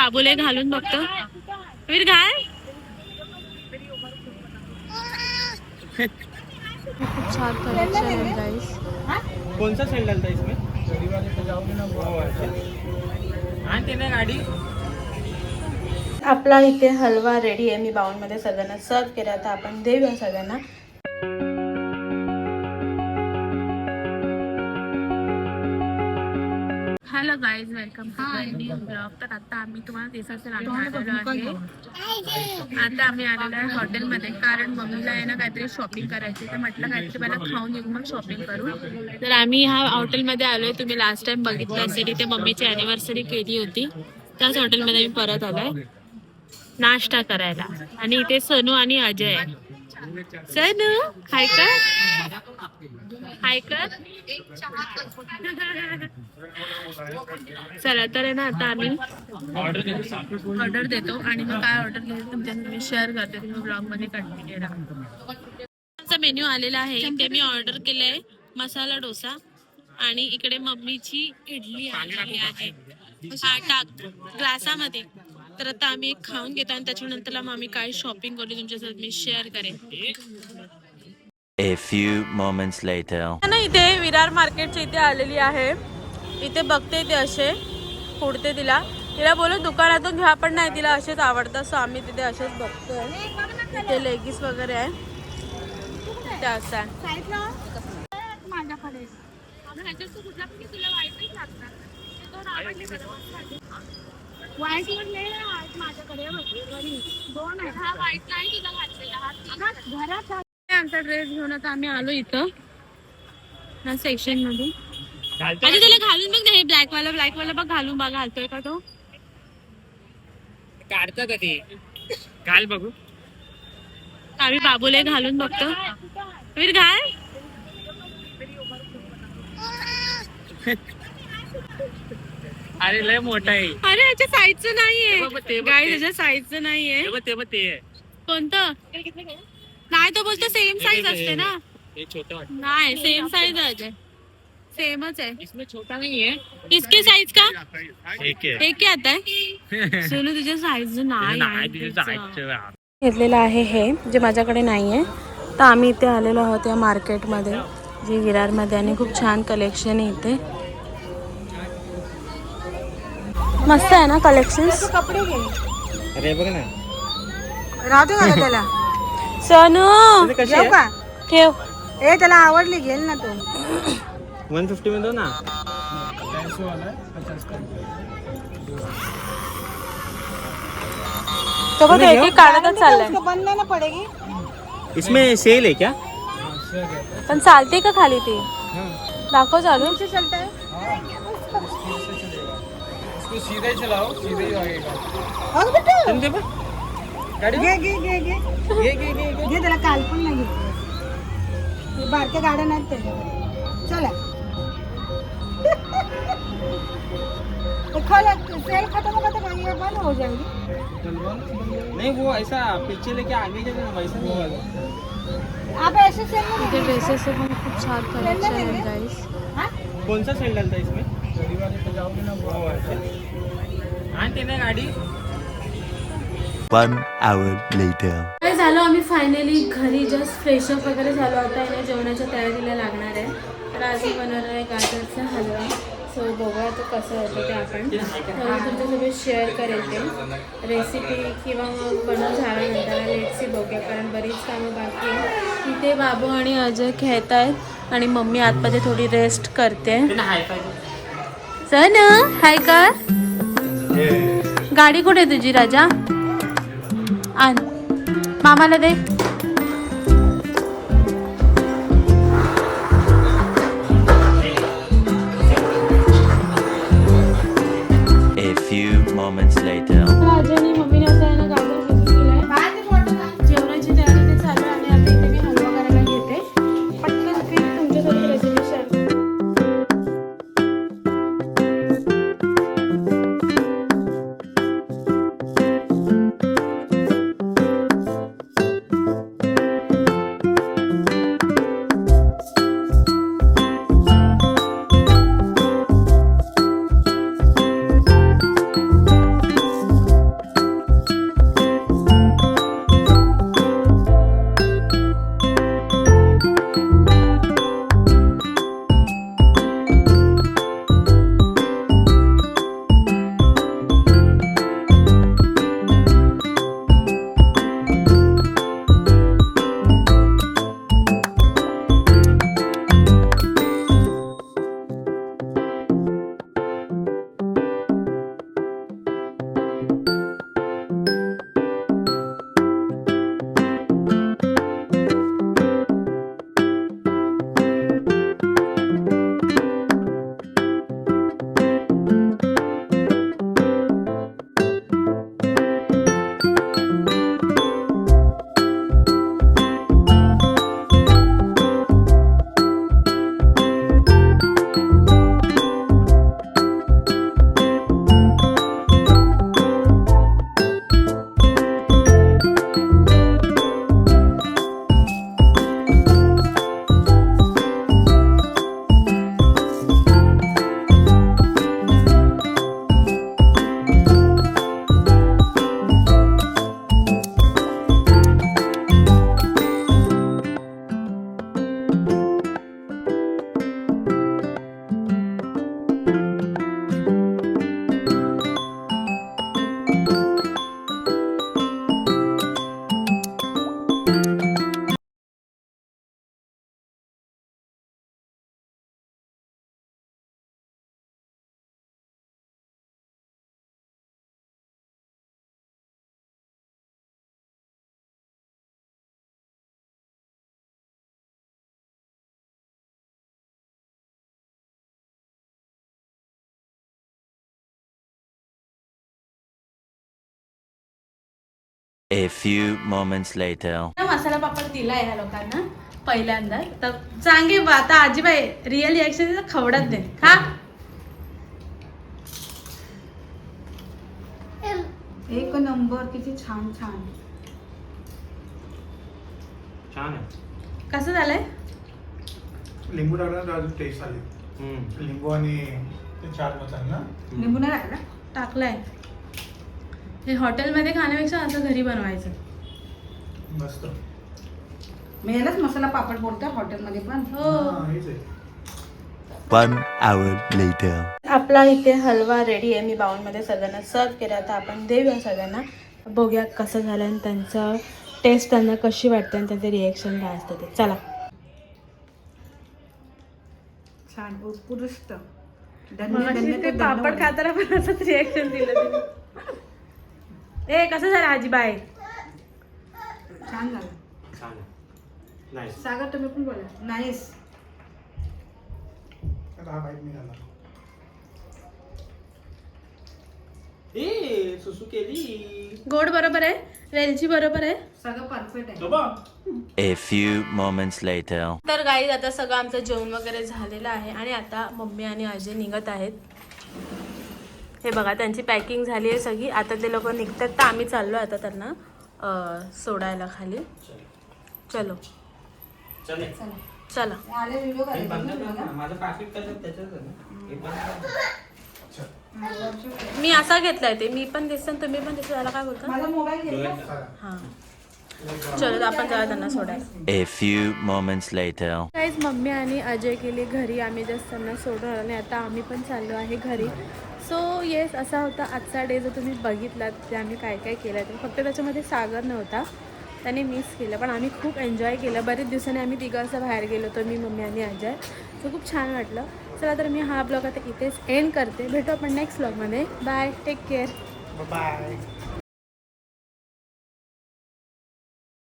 बाबूला घालून बघतो. वीर घाल. खूप छान कलेक्शन आहे गाइस. कौन सा सेल डालता है इसमें? गाड़ी आपला इथे हलवा रेडी आहे. मी बाउलमध्ये सगळ्यांना सर्व केला. आता आपण देऊया सगळ्यांना. Hello guys, welcome to new blog. तर आता आम्ही तुम्हाला दिसायचं आलेलो आहे. आता आम्ही आलेलो आहे हॉटेलमध्ये, कारण मम्मीला आहे ना काहीतरी शॉपिंग करायची. तर म्हटलं काहीतरी मला खाऊन येऊ, मग शॉपिंग करू. तर आम्ही ह्या हॉटेलमध्ये आलोय. तुम्ही लास्ट टाइम बघितलं असेल, इथे मम्मीची अॅनिव्हर्सरी केली होती. त्याच हॉटेलमध्ये मी परत आलोय नाश्ता करायला. आणि इथे सनू आणि अजय आहे. सनू हाय कर, हाय कर. चला तर आहे ना, आता आम्ही ऑर्डर देतो आणि मग काय ऑर्डर घेतो तुमच्यासोबत मी शेअर करते. तुम्ही ब्लॉग मध्ये कंटिन्यू राहा. मेन्यू आलेला आहे. इथे मी ऑर्डर केलंय मसाला डोसा आणि इकडे मम्मीची इडली आलेली आहे ग्लासामध्ये. तर आता आम्ही एक खाऊन घेतो आणि त्याच्यानंतर मग आम्ही काय शॉपिंग करू तुमच्यासोबत मी शेअर करेन. A few moments later. ना इथे विरार मार्केटच्या इथे आलेली आहे. इथे बघते ते असे पुढते तिला बोलू दुकानातून घ्या, पण नाही तिला असेच आवडतात. सो आम्ही तिथे असेच बघतोय. इथे लेगीस वगैरे आहे. इथे असं आहे. व्हाईट माझ्याकडे दोन आहे. हा व्हाईट नाही तुला घातलेला. आमचा ड्रेस घेऊन आता आम्ही आलो इथं ना सेक्शन मध्ये. म्हणजे त्याला घालून बघ ना, हे ब्लॅक वाला बघ घालून बघ, घालतोय का तो. काढता का ते घाल बघू. आम्ही बाबूला घालून बघतो. वीर घाल. अरे लय मोठा आहे. अरे याच्या साईजचं नाहीये गाईस, याच्या साईजचं नाहीये. ते कोणतं नाही, तो बोलतो सेम साइज असते ना. छोटा नाही, सेम साइज आहे, सेमच आहे. इसमें छोटा नहीं है. इसके साइज का एक है. एक आता आहे. सोनू तुझ्या साइज नाही नाही घेतलेलं आहे हे जे माझ्याकडे नाहीये. तर आम्ही इथे आलेलो आहोत या मार्केटमध्ये, जे विरारमध्ये, आणि खूप छान कलेक्शन आहे इथे. मस्त आहे ना कलेक्शन. कपडे घे. अरे बघ ना, राहू दे का त्याला. सोनू ठेव का ठेव. ए त्याला आवडली, घेल ना तू. 150 में दो ना. तो बघ एक काढतच चाललाय. बंद नाही ना पडेगी. इसमें सेल है क्या? पण चालते का खाली ती? दाखव चालू. चलता सीधा ही चलाओ, सीधा ही आएगा. गाडी घे त्याला काल पण नाही घेतली. बारक्या गाड्या नाहीत त्याच्याकडे. चला सेल खत्म होता ये बंद हो जाएगी. नहीं वो ऐसा पीछे लेके आगे जाना वैसा नहीं है. आप ऐसे सेल में इथे ड्रेसेस पण खूप छान कलेक्शन आहे गाइस. कौन सा सेल डालता है इसमें? गाड़ी 1 hour later. काय झालं, आम्ही फायनली घरी जस्ट फ्रेशअप वगैरे झालो. आता आहे जेवणाच्या तयारीला लागणार आहे. तर आज बनवणार आहे गाजरचा हलवा. सो बघूया तो कसं होतं ते आपण तुमच्यासोबत शेअर करेल ते रेसिपी, किंवा मग बनवून झाल्यानंतर लेट्सी बघूया, कारण बरीच कामं बाकी आहे. इथे बाबू आणि अजय खेळत आहेत आणि मम्मी आतमध्ये थोडी रेस्ट करते. चल ना, हाय का. गाडी कुठे तुझी राजा? आण मामाला दे. A few moments later. राजाने मम्मीने आता आहे ना गाजर भिजत केलाय. जेवणाची तयारी ते चालू आहे आणि आता इथे मी हलवा करायला घेते. पटकन क्विक तुमच्यासाठी रेसिपी शेअर करते. A few moments later. Masala papad दिलाय ह्या लोकांना पहिल्यांदा. तर सांगे बा आता आजीबाई रिअल रिॲक्शन खवडत दे खा. एक नंबर किती छान छान. छान आहे. कसं झालंय? लिंबू टाकला तर अजून टेस्ट आली. लिंबू आणि ते चाट मसाला ना. लिंबू नाही टाकला. टाकलाय. हे हॉटेलमध्ये खाण्यापेक्षा असं घरी बनवायचं. मस्त. मी यालाच मसाला पापड बोलतो हॉटेलमध्ये पण. हो. हा, हेच आहे. 1 hour later. आपला इथे हलवा रेडी आहे. मी बाउलमध्ये सगळ्यांना सर्व केला. आता आपण देऊया सगळ्यांना. बघूया कसं झालं आणि त्यांचं टेस्ट त्यांना कशी वाटते आणि त्यांचे रिएक्शन काय असतं ते. चला. छान उत्कृष्ट. ते पापड खाताना पण असंच रिएक्शन दिलं तिने. ए कसं झालं आजीबाई? छान झालं. छान आहे. नाईस. सागर तुम्ही पण बोला. नाईस. आता हा बाईट नाही झाला. ए सुसू केली. गोड बरोबर आहे. वेलची बरोबर आहे. सगळं परफेक्ट आहे. तो बघ. A few moments later. तर गाईज आता सगळं आमचं जेवण वगैरे झालेलं आहे आणि आता मम्मी आणि अजय निघत आहेत. हे बघा त्यांची पॅकिंग झाली आहे सगळी. आता ते लोक निघतात तर आम्ही चाललो आता त्यांना सोडायला खाली. चलो चले. चला. आले व्हिडिओ हे बंद कर करायचा. ना. माझं पाकिट कसं त्याच्यात आहे ना. हे बंद कर. मी असा घेतलाय ते. मी पण दिसतं तुम्ही पण दिसतं. त्याला काय बोलता? माझा मोबाईल घेतला. हां चलो तर आपण जाऊया त्यांना सोडायला. A few moments later. काहीच मम्मी आणि अजय गेले घरी. आम्ही जस्ट त्यांना सोडून आलो आणि आता आम्ही पण चाललो आहे घरी. सो येस असा होता आजचा डे. जर तुम्ही बघितलात ते आम्ही काय काय केलं तर फक्त त्याच्यामध्ये सागर नव्हता. त्याने मिस केलं पण आम्ही खूप एन्जॉय केलं. बरेच दिवसांनी आम्ही तिघं असं बाहेर गेलो होतो मी मम्मी आणि अजय. सो खूप छान वाटलं. चला तर मी हा ब्लॉग आता इथेच एंड करते. भेटू आपण नेक्स्ट ब्लॉगमध्ये. बाय. Take care. बाय.